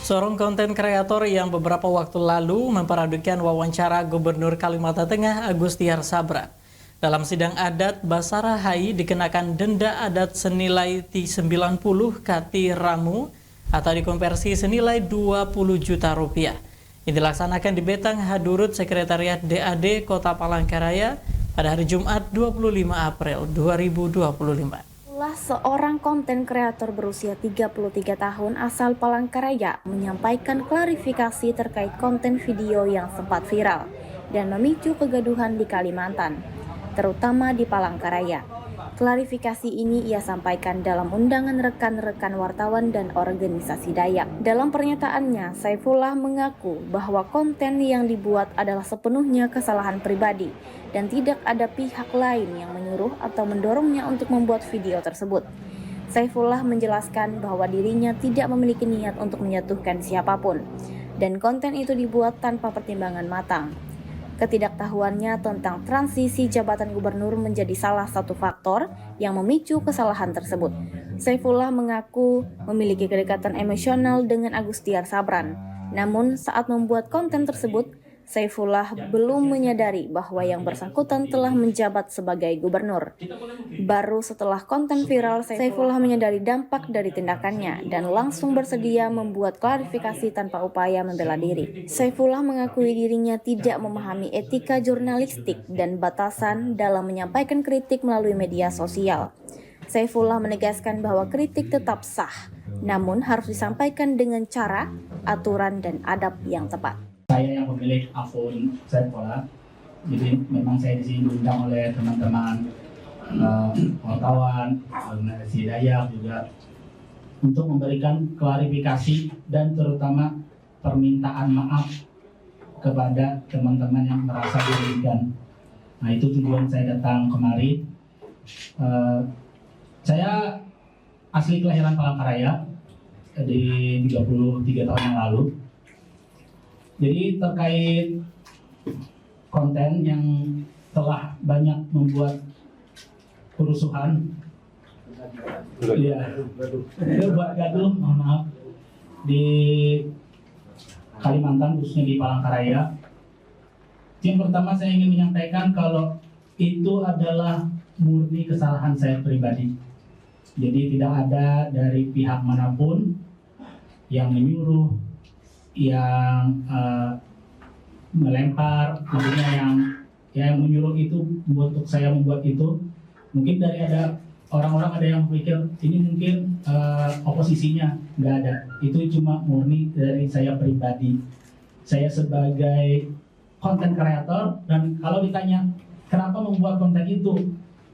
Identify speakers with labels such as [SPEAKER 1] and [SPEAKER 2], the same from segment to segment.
[SPEAKER 1] Seorang konten kreator yang beberapa waktu lalu memperagakan wawancara Gubernur Kalimantan Tengah Agustiar Sabran. Dalam sidang adat, Basarahai dikenakan denda adat senilai T90 kati ramu atau dikonversi senilai 20 juta rupiah. Ini dilaksanakan di Betang Hadurut Sekretariat DAD Kota Palangkaraya pada hari Jumat 25 April 2025.
[SPEAKER 2] Seorang konten kreator berusia 33 tahun asal Palangkaraya menyampaikan klarifikasi terkait konten video yang sempat viral dan memicu kegaduhan di Kalimantan, terutama di Palangkaraya. Klarifikasi ini ia sampaikan dalam undangan rekan-rekan wartawan dan organisasi Dayak. Dalam pernyataannya, Saifullah mengaku bahwa konten yang dibuat adalah sepenuhnya kesalahan pribadi dan tidak ada pihak lain yang menyuruh atau mendorongnya untuk membuat video tersebut. Saifullah menjelaskan bahwa dirinya tidak memiliki niat untuk menjatuhkan siapapun dan konten itu dibuat tanpa pertimbangan matang. Ketidaktahuannya tentang transisi jabatan gubernur menjadi salah satu faktor yang memicu kesalahan tersebut. Saifullah mengaku memiliki kedekatan emosional dengan Agustiar Sabran. Namun saat membuat konten tersebut, Saifullah belum menyadari bahwa yang bersangkutan telah menjabat sebagai gubernur. Baru setelah konten viral, Saifullah menyadari dampak dari tindakannya dan langsung bersedia membuat klarifikasi tanpa upaya membela diri. Saifullah mengakui dirinya tidak memahami etika jurnalistik dan batasan dalam menyampaikan kritik melalui media sosial. Saifullah menegaskan bahwa kritik tetap sah, namun harus disampaikan dengan cara, aturan, dan adab yang tepat.
[SPEAKER 3] Saya yang pemilik akun Saifullah, jadi memang saya di sini diundang oleh teman-teman wartawan, organisasi Dayak juga untuk memberikan klarifikasi dan terutama permintaan maaf kepada teman-teman yang merasa dirugikan. Nah, itu tujuan saya datang kemari. Saya asli kelahiran Palangkaraya di 33 tahun yang lalu. Jadi terkait konten yang telah banyak membuat kerusuhan, buat gaduh, mohon maaf, di Kalimantan khususnya di Palangkaraya. Yang pertama saya ingin menyampaikan kalau itu adalah murni kesalahan saya pribadi. Jadi tidak ada dari pihak manapun yang menyuruh, yang melempar, maksudnya yang menyuruh itu untuk saya membuat itu. Mungkin dari ada orang-orang ada yang pikir ini mungkin oposisinya, nggak ada. Itu cuma murni dari saya pribadi. Saya sebagai konten kreator, dan kalau ditanya kenapa membuat konten itu,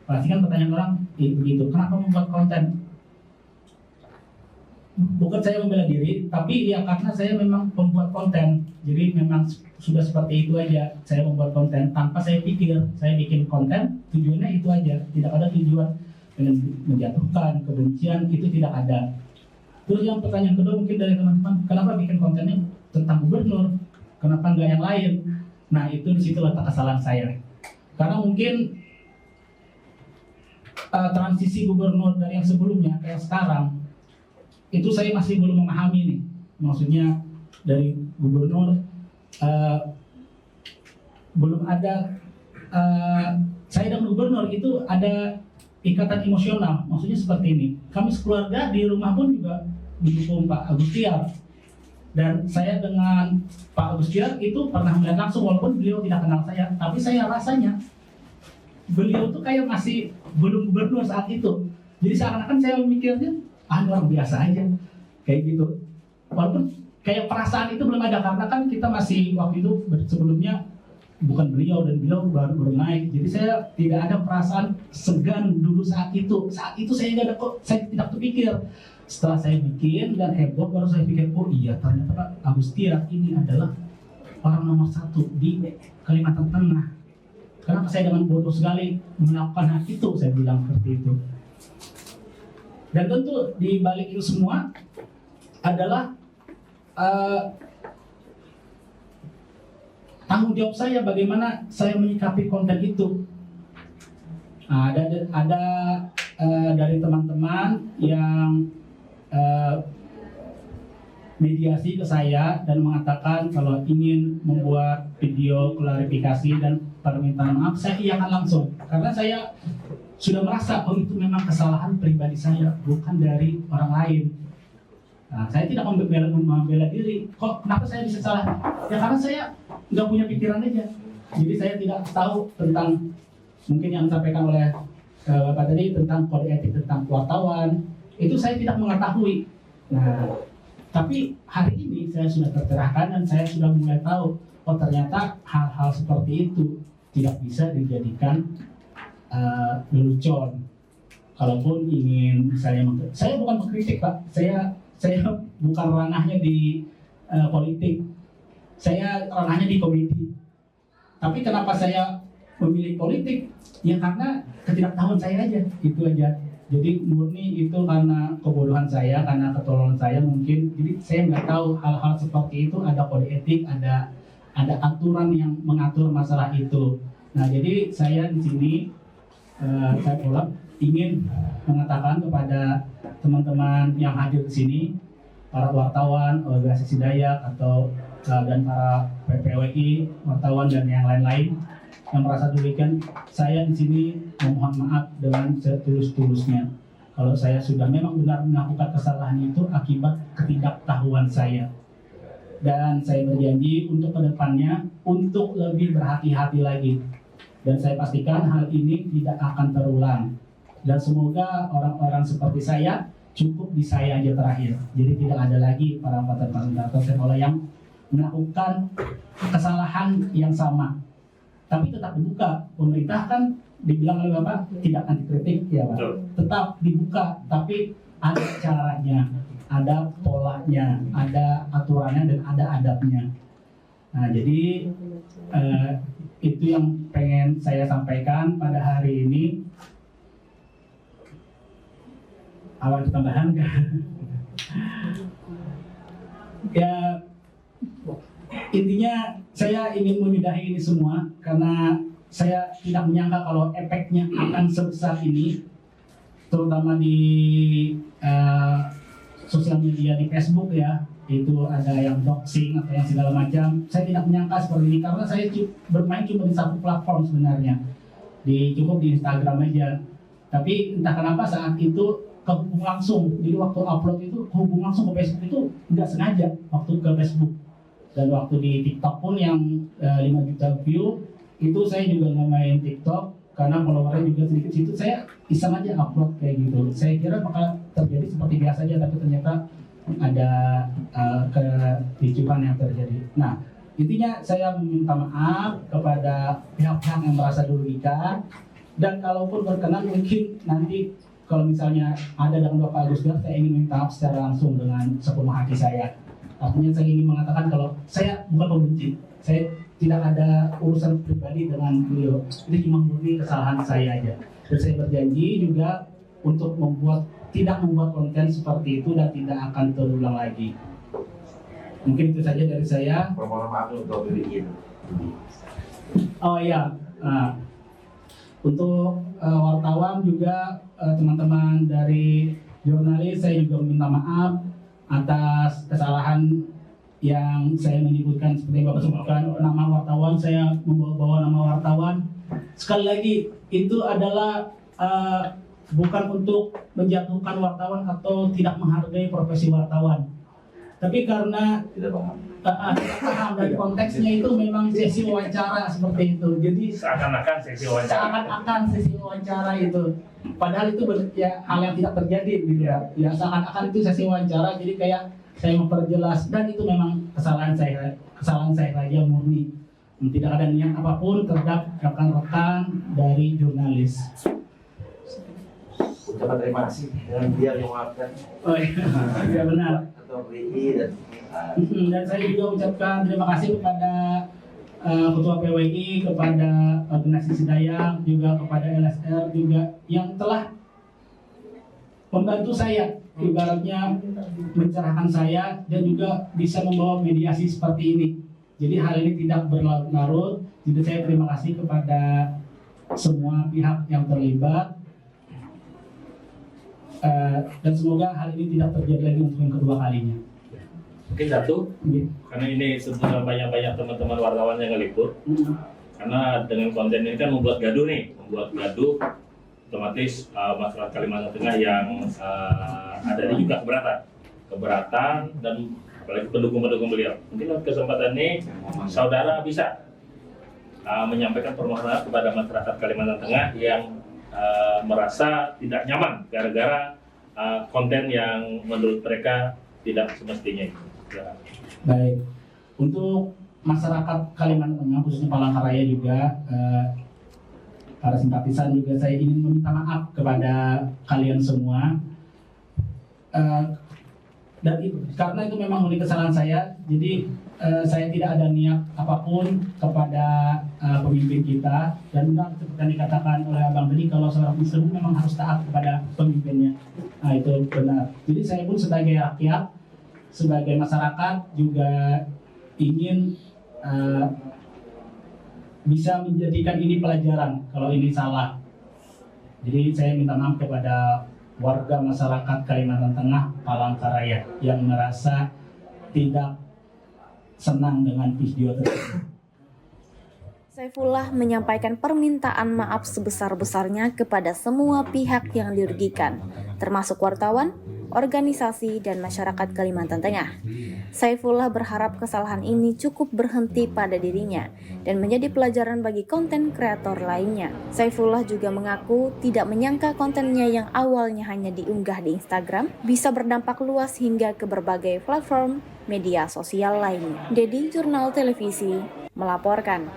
[SPEAKER 3] pasti kan pertanyaan orang begitu, kenapa membuat konten? Bukan saya membela diri, tapi ya karena saya memang pembuat konten. Jadi memang sudah seperti itu aja. Saya membuat konten tanpa saya pikir. Saya bikin konten, tujuannya itu aja. Tidak ada tujuan dengan menjatuhkan, kebencian, itu tidak ada. Terus yang pertanyaan kedua mungkin dari teman-teman, kenapa bikin kontennya tentang gubernur? Kenapa nggak yang lain? Nah, itu di situ letak kesalahan saya. Karena mungkin transisi gubernur dari yang sebelumnya ke yang sekarang, itu saya masih belum memahami nih, maksudnya dari gubernur belum ada, saya dan gubernur itu ada ikatan emosional, maksudnya seperti ini. Kami sekeluarga di rumah pun juga mendukung Pak Agustiar, dan saya dengan Pak Agustiar itu pernah melihat langsung, walaupun beliau tidak kenal saya, tapi saya rasanya beliau tuh kayak masih belum gubernur saat itu. Jadi seakan-akan saya memikirnya orang biasa aja, kayak gitu. Walaupun kayak perasaan itu belum ada, karena kan kita masih waktu itu sebelumnya bukan beliau dan beliau baru naik. Jadi saya tidak ada perasaan segan dulu saat itu. Saat itu saya nggak ada kok, saya tidak terpikir. Setelah saya bikin dan heboh, baru saya pikir, oh iya ternyata Pak Agustiar ini adalah orang nomor 1 di Kalimantan Tengah. Kenapa saya dengan bodoh sekali melakukan hal itu? Saya bilang seperti itu. Dan tentu di balik itu semua adalah tanggung jawab saya bagaimana saya menyikapi konten itu. Ada dari teman-teman yang mediasi ke saya dan mengatakan kalau ingin membuat video klarifikasi dan permintaan maaf, saya iakan langsung karena saya sudah merasa itu memang kesalahan pribadi saya, bukan dari orang lain. Nah, saya tidak membela diri. Kok kenapa saya bisa salah? Ya karena saya nggak punya pikiran aja. Jadi saya tidak tahu tentang mungkin yang disampaikan oleh Bapak tadi tentang kode etik tentang wartawan. Itu saya tidak mengetahui. Nah, tapi hari ini saya sudah tercerahkan dan saya sudah mulai tahu, oh ternyata hal-hal seperti itu tidak bisa dijadikan lelucon. Kalaupun ingin misalnya, saya bukan mengkritik Pak, saya bukan ranahnya di politik, saya ranahnya di komedi. Tapi kenapa saya memilih politik? Ya karena ketidaktahuan saya aja, itu aja. Jadi murni itu karena kebodohan saya, karena ketololan saya mungkin. Jadi saya nggak tahu hal-hal seperti itu, ada kode etik, ada aturan yang mengatur masalah itu. Nah jadi saya di sini saya pula ingin mengatakan kepada teman-teman yang hadir di sini, para wartawan, organisasi Dayak atau dan para PPWI, wartawan dan yang lain-lain yang merasa dirugikan, saya di sini memohon maaf dengan setulus-tulusnya. Kalau saya sudah memang benar melakukan kesalahan itu akibat ketidaktahuan saya. Dan saya berjanji untuk kedepannya untuk lebih berhati-hati lagi. Dan saya pastikan hal ini tidak akan terulang. Dan semoga orang-orang seperti saya cukup di saya aja terakhir. Jadi tidak ada lagi para fasilitator sekolah yang melakukan kesalahan yang sama. Tapi tetap dibuka. Pemerintah kan dibilang oleh Bapak tidak anti kritik ya Pak. Tetap dibuka, tapi ada caranya, ada polanya, ada aturannya dan ada adabnya. Nah jadi itu yang pengen saya sampaikan pada hari ini. Awal tambahan ya intinya saya ingin menyudahi ini semua karena saya tidak menyangka kalau efeknya akan sebesar ini, terutama di sosial media di Facebook ya, itu ada yang doxing atau yang segala macam. Saya tidak menyangka seperti ini karena saya bermain cuma di satu platform sebenarnya, cukup di Instagram aja. Tapi entah kenapa saat itu kehubung langsung, jadi waktu upload itu kehubung langsung ke Facebook itu nggak sengaja waktu ke Facebook. Dan waktu di TikTok pun yang 5 juta view itu saya juga nggak main TikTok karena followernya juga sedikit, situ saya iseng aja upload kayak gitu. Saya kira bakal terjadi seperti biasa aja, tapi ternyata ada kericuhan yang terjadi. Nah intinya saya meminta maaf kepada pihak-pihak yang merasa dirugikan, dan kalaupun berkenan mungkin nanti kalau misalnya ada dengan Bapak Agus Tiar, saya ingin minta maaf secara langsung dengan sepenuh hati saya. Artinya saya ingin mengatakan kalau saya bukan pembenci, saya tidak ada urusan pribadi dengan beliau. Ini cuma murni kesalahan saya aja. Dan saya berjanji juga untuk tidak membuat konten seperti itu dan tidak akan terulang lagi. Mungkin itu saja dari saya.
[SPEAKER 4] Permohonan maaf untuk diri.
[SPEAKER 3] Oh iya, untuk wartawan juga teman-teman dari jurnalis, saya juga meminta maaf atas kesalahan yang saya menyebutkan seperti Bapak sebutkan nama wartawan, saya membawa nama wartawan. Sekali lagi itu adalah bukan untuk menjatuhkan wartawan atau tidak menghargai profesi wartawan, tapi karena
[SPEAKER 4] Tidak paham.
[SPEAKER 3] paham dari konteksnya itu memang sesi wawancara seperti itu. Jadi
[SPEAKER 4] Seakan-akan sesi wawancara.
[SPEAKER 3] sesi wawancara itu, padahal itu ya hal yang tidak terjadi gitu ya. Ya seakan-akan itu sesi wawancara, jadi kayak saya memperjelas, dan itu memang kesalahan saya saja murni. Tidak ada niat apapun terhadap rekan-rekan dari jurnalis.
[SPEAKER 4] Ucapan terima kasih dengan dia yang memaafkan.
[SPEAKER 3] Oh iya, benar.
[SPEAKER 4] Atau RI
[SPEAKER 3] Dan saya juga ucapkan terima kasih kepada Ketua PWI, kepada organisasi Dayak, juga kepada LSR juga yang telah membantu saya, ibaratnya mencerahkan saya dan juga bisa membawa mediasi seperti ini. Jadi hal ini tidak berlarut-larut. Jadi saya terima kasih kepada semua pihak yang terlibat. Dan semoga hal ini tidak terjadi lagi untuk yang kedua kalinya.
[SPEAKER 5] Mungkin satu,
[SPEAKER 3] Iya.
[SPEAKER 5] karena ini sebenarnya banyak-banyak teman-teman wartawan yang ngeliput. Karena dengan konten ini kan membuat gaduh, otomatis masyarakat Kalimantan Tengah yang ada di juga keberatan dan apalagi pendukung-pendukung beliau. Mungkin dalam kesempatan ini saudara bisa menyampaikan permohonan kepada masyarakat Kalimantan Tengah yang merasa tidak nyaman gara-gara konten yang menurut mereka tidak semestinya itu. Ya.
[SPEAKER 3] Baik, untuk masyarakat Kalimantan Tengah khususnya Palangkaraya juga para simpatisan juga saya ingin meminta maaf kepada kalian semua dan karena itu memang murni kesalahan saya, jadi saya tidak ada niat apapun kepada pemimpin kita dan benar seperti yang dikatakan oleh Abang tadi kalau seorang Muslim memang harus taat kepada pemimpinnya. Nah itu benar. Jadi saya pun sebagai rakyat, sebagai masyarakat juga ingin bisa menjadikan ini pelajaran kalau ini salah. Jadi saya minta maaf kepada warga masyarakat Kalimantan Tengah Palangkaraya yang merasa tidak senang dengan video tersebut.
[SPEAKER 2] Saifullah menyampaikan permintaan maaf sebesar-besarnya kepada semua pihak yang dirugikan, termasuk wartawan, organisasi, dan masyarakat Kalimantan Tengah. Saifullah berharap kesalahan ini cukup berhenti pada dirinya dan menjadi pelajaran bagi konten kreator lainnya. Saifullah juga mengaku tidak menyangka kontennya yang awalnya hanya diunggah di Instagram bisa berdampak luas hingga ke berbagai platform media sosial lainnya. Dedi, Jurnal Televisi, melaporkan.